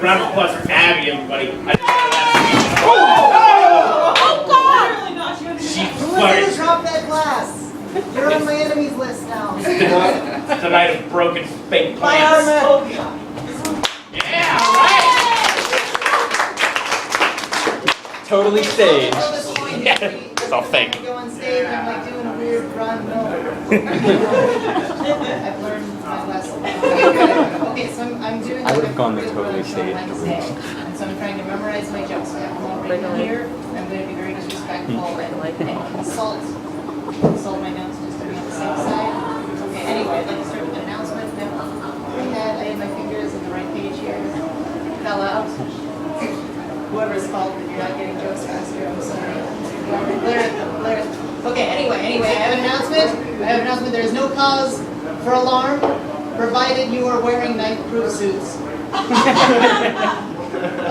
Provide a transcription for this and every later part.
round of applause for Abby, everybody. Oh God! She Whoever dropped that glass? You're on my enemies list now. Tonight of broken fake My plans. armor. Yeah, right. Totally staged. It's all fake. Go on stage, I'm like doing a weird run. No. I've learned my lesson. Okay, so I'm doing. I would have gone the weird totally run on staged. Wednesday, and so I'm trying to memorize my jokes. I have them all written here. I'm going to be very disrespectful and consult my notes just to be on the safe side. Okay. Anyway, I'd like to start with an announcement. I had my fingers in the right page here. Fell out. Whoever's fault that you're not getting jokes faster, I'm sorry. Clear it. Okay, anyway, I have an announcement. There is no cause for alarm, provided you are wearing knife-proof suits.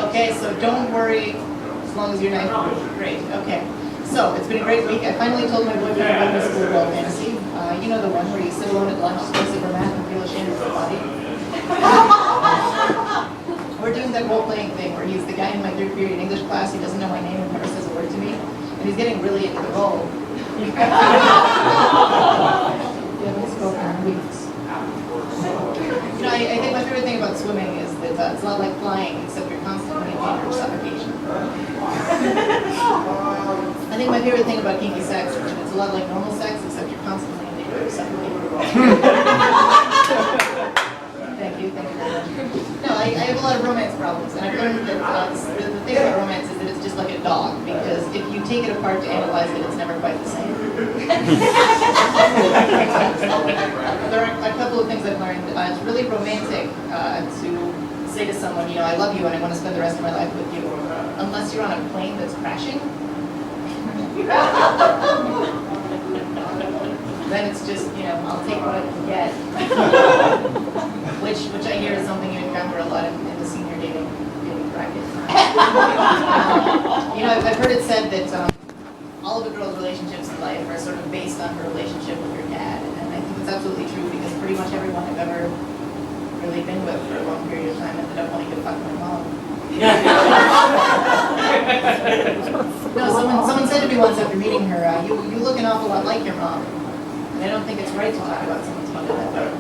Okay, so don't worry, as long as you're knife-proof. Great, okay. So, it's been a great week. I finally told my boyfriend about my school ball fantasy. You know the one where you sit alone at lunch, supposed to math, and feel ashamed of your body? We're doing that role-playing thing where he's the guy in my third period English class who doesn't know my name and never says a word to me, and he's getting really into the role. You haven't spoken in weeks. You know, I think my favorite thing about swimming is that it's not like flying, except you're constantly in danger of suffocation. I think my favorite thing about kinky sex is that it's a lot like normal sex, except you're constantly in danger of suffocation. Thank you very much. No, I have a lot of romance problems, and I've learned that the thing about romance is that it's just like a dog, because if you take it apart to analyze it, it's never quite the same. There are a couple of things I've learned. It's really romantic to say to someone, you know, I love you and I want to spend the rest of my life with you, unless you're on a plane that's crashing. Then it's just, you know, I'll take what I can get. Which I hear is something you encounter a lot in the senior dating bracket. You know, I've heard it said that all of a girl's relationships in life are sort of based on her relationship with her dad, and I think it's absolutely true because pretty much everyone I've ever really been with for a long period of time ended up wanting to fuck my mom. No, someone said to me once after meeting her, you look an awful lot like your mom. And I don't think it's right to talk about someone's mother that way.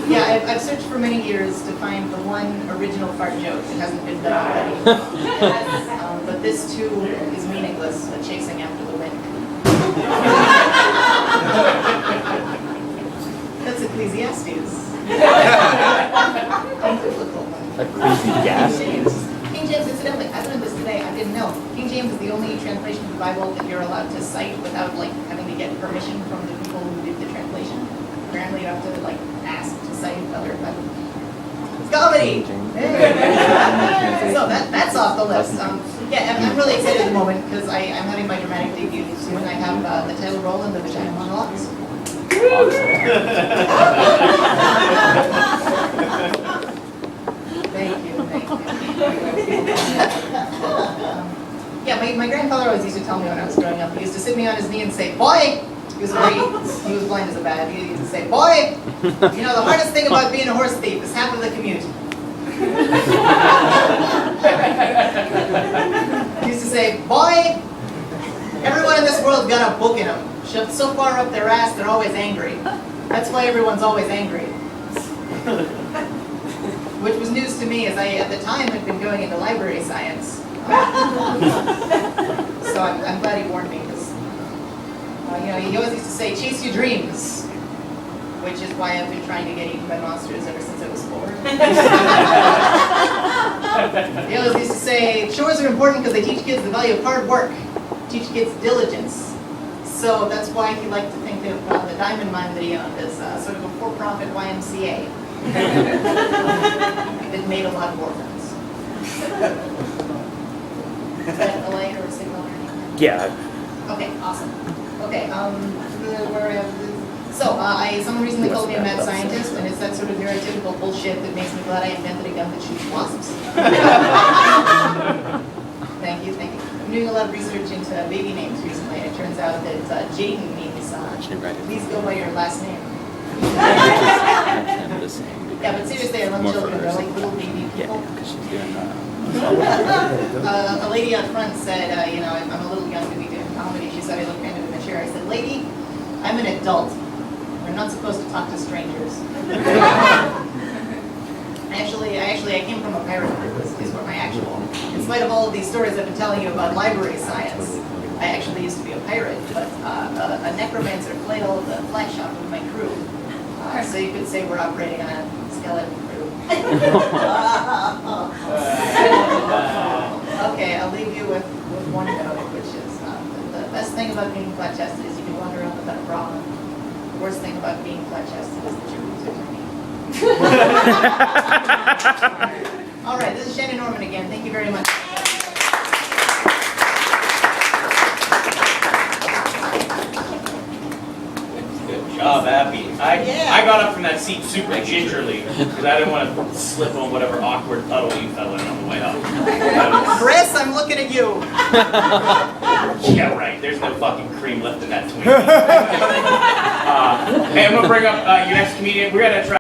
Yeah, I've searched for many years to find the one original fart joke that hasn't been done already. But this too is meaningless, chasing after the wind. That's Ecclesiastes. Ecclesiastes? King James, incidentally, I learned this today, I didn't know. King James is the only translation of the Bible that you're allowed to cite without, like, having to get permission from the people who did the translation. Apparently you have to, like, ask to cite other Bible. It's comedy! Hey. So that's off the list. Yeah, I'm really excited at the moment because I'm having my dramatic debut soon. I have the title role in the Vagina Monologues. Thank you. Yeah, my grandfather always used to tell me when I was growing up, he used to sit me on his knee and say, "Boy!" He was blind as a bat. He used to say, "Boy, you know, the hardest thing about being a horse thief is half of the commute." He used to say, "Boy, everyone in this world's got a book in them. Shoved so far up their ass, they're always angry. That's why everyone's always angry." Which was news to me, as I, at the time, had been going into library science. So I'm glad he warned me, because, you know, he always used to say, "Chase your dreams," which is why I've been trying to get eaten by monsters ever since I was 4. He always used to say, "Chores are important because they teach kids the value of hard work, teach kids diligence." So that's why he liked to think of the diamond mine that he owned as sort of a for-profit YMCA. That made a lot of orphans. Is that a light or a signal or anything? Yeah. Okay, awesome. Okay, where we have someone recently called me a mad scientist, and it's that sort of neurotypical bullshit that makes me glad I invented a gun that shoots wasps. Thank you. I'm doing a lot of research into baby names recently, and it turns out that Jaden means please go by your last name. Yeah, but seriously, I love children. They're like little baby people. A lady out front said, you know, I'm a little young to be doing comedy. She said I look kind of immature. I said, lady, I'm an adult. We're not supposed to talk to strangers. I came from a pirate group. These were my actual. In spite of all of these stories I've been telling you about library science, I actually used to be a pirate, but a necromancer flailed the flat shop with my crew. So you could say we're operating on a skeleton crew. Okay, I'll leave you with one note, which is the best thing about being flat-chested is you can wander around without a problem. The worst thing about being flat-chested is that your boobs are tiny. All right, this is Shannon Norman again. Thank you very much. Good job, Abby. I got up from that seat super gingerly because I didn't want to slip on whatever awkward puddle you fell in on the way up. Chris, I'm looking at you. Yeah, right. There's no fucking cream left in that twink. Hey, I'm gonna bring up your next comedian. We're gonna try.